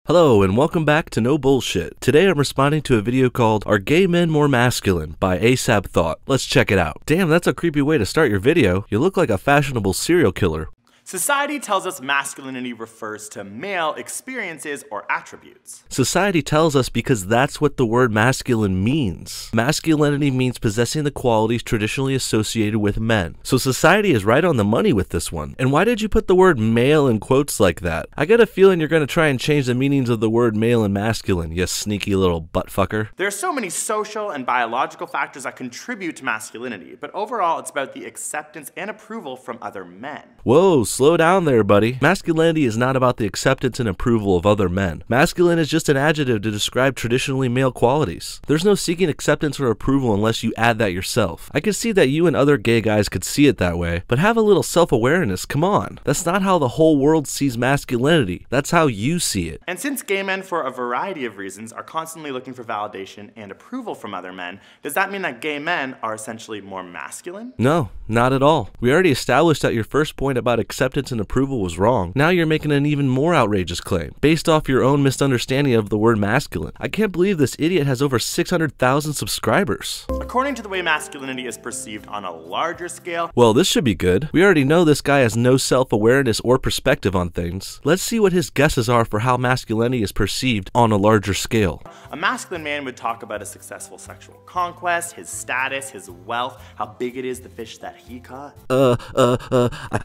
Hello and welcome back to No Bullshit. Today I'm responding to a video called Are Gay Men More Masculine by ASAP Thought. Let's check it out. Damn, that's a creepy way to start your video. You look like a fashionable serial killer. Society tells us masculinity refers to male experiences or attributes. Society tells us because that's what the word masculine means. Masculinity means possessing the qualities traditionally associated with men. So society is right on the money with this one. And why did you put the word male in quotes like that? I get a feeling you're gonna try and change the meanings of the word male and masculine, you sneaky little buttfucker. There are so many social and biological factors that contribute to masculinity, but overall it's about the acceptance and approval from other men. Whoa, slow down there, buddy. Masculinity is not about the acceptance and approval of other men. Masculine is just an adjective to describe traditionally male qualities. There's no seeking acceptance or approval unless you add that yourself. I can see that you and other gay guys could see it that way, but have a little self-awareness, come on. That's not how the whole world sees masculinity. That's how you see it. And since gay men, for a variety of reasons, are constantly looking for validation and approval from other men, does that mean that gay men are essentially more masculine? No, not at all. We already established that your first point about acceptance and approval was wrong. Now you're making an even more outrageous claim, based off your own misunderstanding of the word masculine. I can't believe this idiot has over 600,000 subscribers. According to the way masculinity is perceived on a larger scale, well, this should be good. We already know this guy has no self-awareness or perspective on things. Let's see what his guesses are for how masculinity is perceived on a larger scale. A masculine man would talk about a successful sexual conquest, his status, his wealth, how big it is the fish that he caught.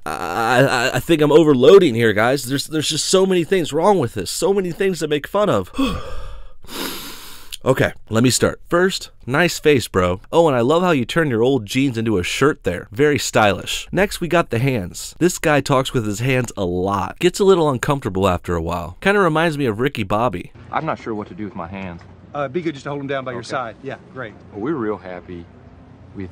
I think I'm overloading here, guys. There's just so many things wrong with this. So many things to make fun of. Okay, let me start. First, nice face, bro. Oh, and I love how you turn your old jeans into a shirt there. Very stylish. Next, we got the hands. This guy talks with his hands a lot. Gets a little uncomfortable after a while. Kind of reminds me of Ricky Bobby. I'm not sure what to do with my hands. Be good just to hold them down by your side. Yeah, great. Well, we're real happy with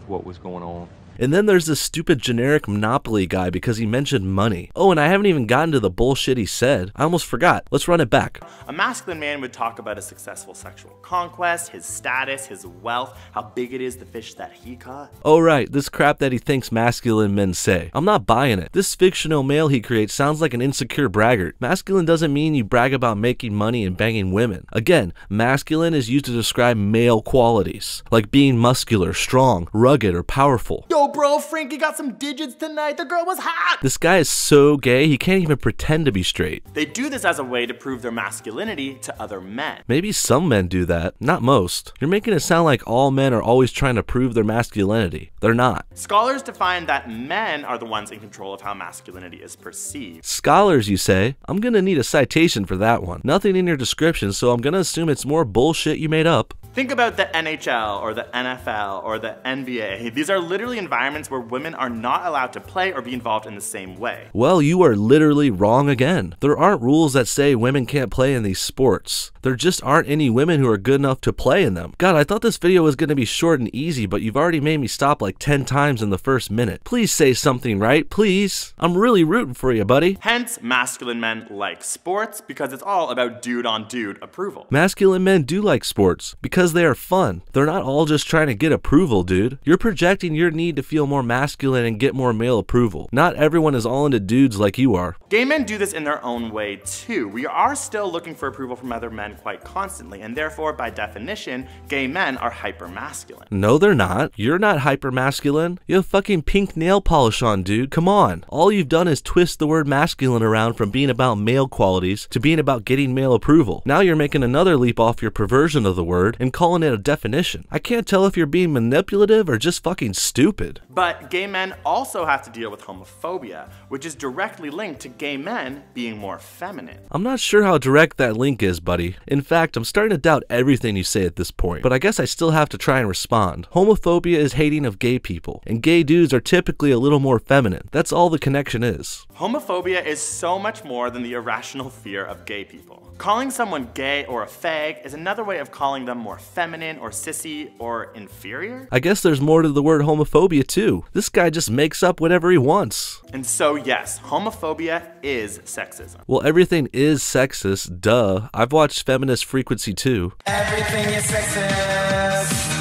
what was going on. And then there's this stupid generic Monopoly guy because he mentioned money. Oh, and I haven't even gotten to the bullshit he said. I almost forgot. Let's run it back. A masculine man would talk about a successful sexual conquest, his status, his wealth, how big it is the fish that he caught. Oh right, this crap that he thinks masculine men say. I'm not buying it. This fictional male he creates sounds like an insecure braggart. Masculine doesn't mean you brag about making money and banging women. Again, masculine is used to describe male qualities, like being muscular, strong, rugged, or powerful. Yo, bro, Frankie got some digits tonight. The girl was hot. This guy is so gay, he can't even pretend to be straight. They do this as a way to prove their masculinity to other men. Maybe some men do that, not most. You're making it sound like all men are always trying to prove their masculinity. They're not. Scholars define that men are the ones in control of how masculinity is perceived. Scholars, you say? I'm gonna need a citation for that one. Nothing in your description, so I'm gonna assume it's more bullshit you made up. Think about the NHL or the NFL or the NBA. These are literally environments where women are not allowed to play or be involved in the same way. Well, you are literally wrong again. There aren't rules that say women can't play in these sports. There just aren't any women who are good enough to play in them. God, I thought this video was gonna be short and easy, but you've already made me stop like 10 times in the first minute. Please say something, right? Please. I'm really rooting for you, buddy. Hence, masculine men like sports because it's all about dude-on-dude approval. Masculine men do like sports because they are fun. They're not all just trying to get approval, dude. You're projecting your need to feel more masculine and get more male approval. Not everyone is all into dudes like you are. Gay men do this in their own way too. We are still looking for approval from other men quite constantly, and therefore, by definition, gay men are hyper-masculine. No, they're not. You're not hyper-masculine. You have fucking pink nail polish on, dude. Come on. All you've done is twist the word masculine around from being about male qualities to being about getting male approval. Now you're making another leap off your perversion of the word and calling it a definition. I can't tell if you're being manipulative or just fucking stupid. But gay men also have to deal with homophobia, which is directly linked to gay men being more feminine. I'm not sure how direct that link is, buddy. In fact, I'm starting to doubt everything you say at this point, but I guess I still have to try and respond. Homophobia is hating of gay people, and gay dudes are typically a little more feminine. That's all the connection is. Homophobia is so much more than the irrational fear of gay people. Calling someone gay or a fag is another way of calling them more feminine or sissy or inferior. I guess there's more to the word homophobia too. This guy just makes up whatever he wants. And so yes, homophobia is sexism. Well, everything is sexist, duh. I've watched Feminist Frequency too. Everything is sexist.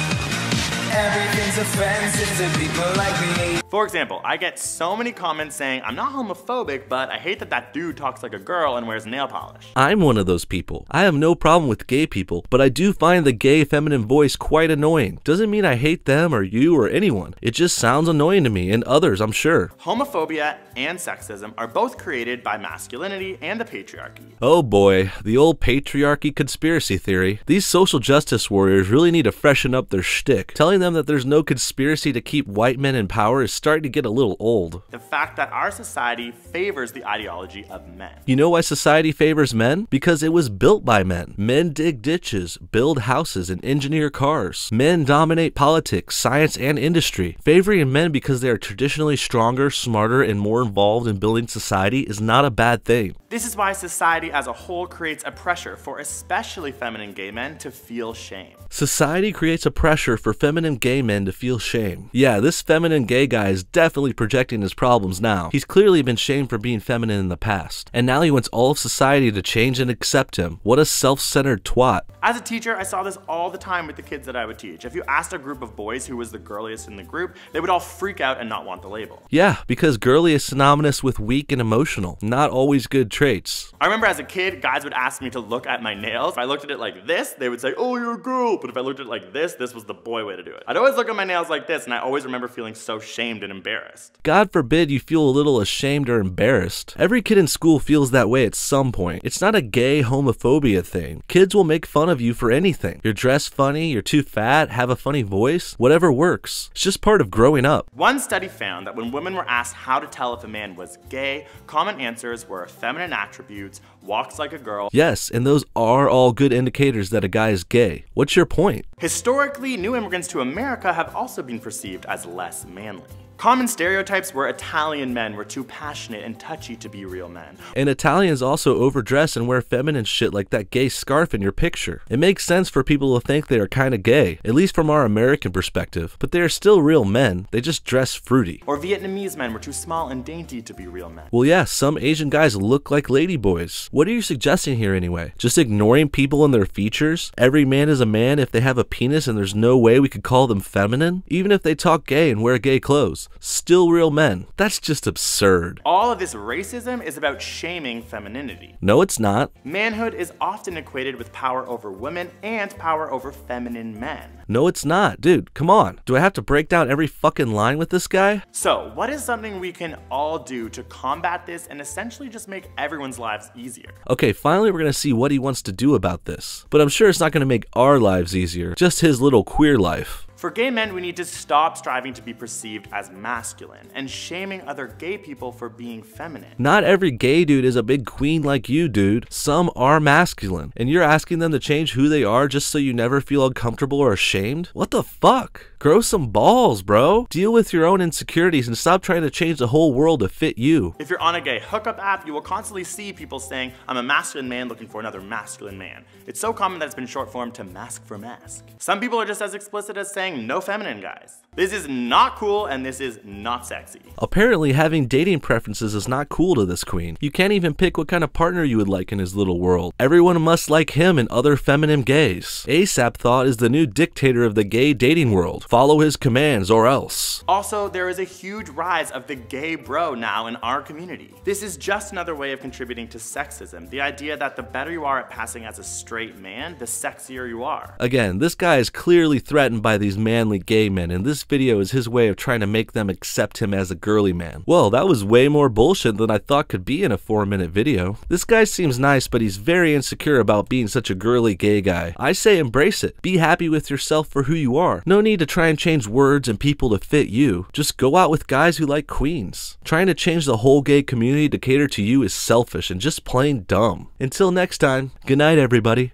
Everything's offensive to people like me. For example, I get so many comments saying I'm not homophobic, but I hate that that dude talks like a girl and wears nail polish. I'm one of those people. I have no problem with gay people, but I do find the gay feminine voice quite annoying. Doesn't mean I hate them or you or anyone. It just sounds annoying to me and others, I'm sure. Homophobia and sexism are both created by masculinity and the patriarchy. Oh boy, the old patriarchy conspiracy theory. These social justice warriors really need to freshen up their shtick. Telling them that there's no conspiracy to keep white men in power is starting to get a little old. The fact that our society favors the ideology of men. You know why society favors men? Because it was built by men. Men dig ditches, build houses, and engineer cars. Men dominate politics, science, and industry. Favoring men because they are traditionally stronger, smarter, and more involved in building society is not a bad thing. This is why society as a whole creates a pressure for especially feminine gay men to feel shame. Society creates a pressure for feminine gay men to feel shame. Yeah, this feminine gay guy is definitely projecting his problems now. He's clearly been shamed for being feminine in the past, and now he wants all of society to change and accept him. What a self-centered twat. As a teacher, I saw this all the time with the kids that I would teach. If you asked a group of boys who was the girliest in the group, they would all freak out and not want the label. Yeah, because girly is synonymous with weak and emotional, not always good traits. I remember as a kid, guys would ask me to look at my nails. If I looked at it like this, they would say, oh, you're a girl. But if I looked at it like this was the boy way to do it. I'd always look at my nails like this, and I always remember feeling so shamed and embarrassed. God forbid you feel a little ashamed or embarrassed. Every kid in school feels that way at some point. It's not a gay homophobia thing. Kids will make fun of you for anything. You're dressed funny, you're too fat, have a funny voice, whatever works. It's just part of growing up. One study found that when women were asked how to tell if a man was gay, common answers were feminine attributes, walks like a girl. Yes, and those are all good indicators that a guy is gay. What's your point? Historically, new immigrants to America have also been perceived as less manly. Common stereotypes were Italian men were too passionate and touchy to be real men. And Italians also overdress and wear feminine shit like that gay scarf in your picture. It makes sense for people to think they are kinda gay, at least from our American perspective, but they are still real men, they just dress fruity. Or Vietnamese men were too small and dainty to be real men. Well yeah, some Asian guys look like ladyboys. What are you suggesting here anyway? Just ignoring people and their features? Every man is a man if they have a penis and there's no way we could call them feminine? Even if they talk gay and wear gay clothes. Still real men. That's just absurd. All of this racism is about shaming femininity. No, it's not. Manhood is often equated with power over women and power over feminine men. No, it's not. Dude, come on. Do I have to break down every fucking line with this guy? So, what is something we can all do to combat this and essentially just make everyone's lives easier? Okay, finally we're gonna see what he wants to do about this. But I'm sure it's not gonna make our lives easier, just his little queer life. For gay men, we need to stop striving to be perceived as masculine and shaming other gay people for being feminine. Not every gay dude is a big queen like you, dude. Some are masculine, and you're asking them to change who they are just so you never feel uncomfortable or ashamed? What the fuck? Grow some balls, bro. Deal with your own insecurities and stop trying to change the whole world to fit you. If you're on a gay hookup app, you will constantly see people saying, I'm a masculine man looking for another masculine man. It's so common that it's been short formed to mask for mask. Some people are just as explicit as saying no feminine guys. This is not cool and this is not sexy. Apparently having dating preferences is not cool to this queen. You can't even pick what kind of partner you would like in his little world. Everyone must like him and other feminine gays. ASAP thought is the new dictator of the gay dating world. Follow his commands or else. Also, there is a huge rise of the gay bro now in our community. This is just another way of contributing to sexism. The idea that the better you are at passing as a straight man, the sexier you are. Again, this guy is clearly threatened by these manly gay men, and this video is his way of trying to make them accept him as a girly man. Well, that was way more bullshit than I thought could be in a 4-minute video. This guy seems nice, but he's very insecure about being such a girly gay guy. I say embrace it. Be happy with yourself for who you are. No need to try and change words and people to fit you. Just go out with guys who like queens. Trying to change the whole gay community to cater to you is selfish and just plain dumb. Until next time, good night everybody.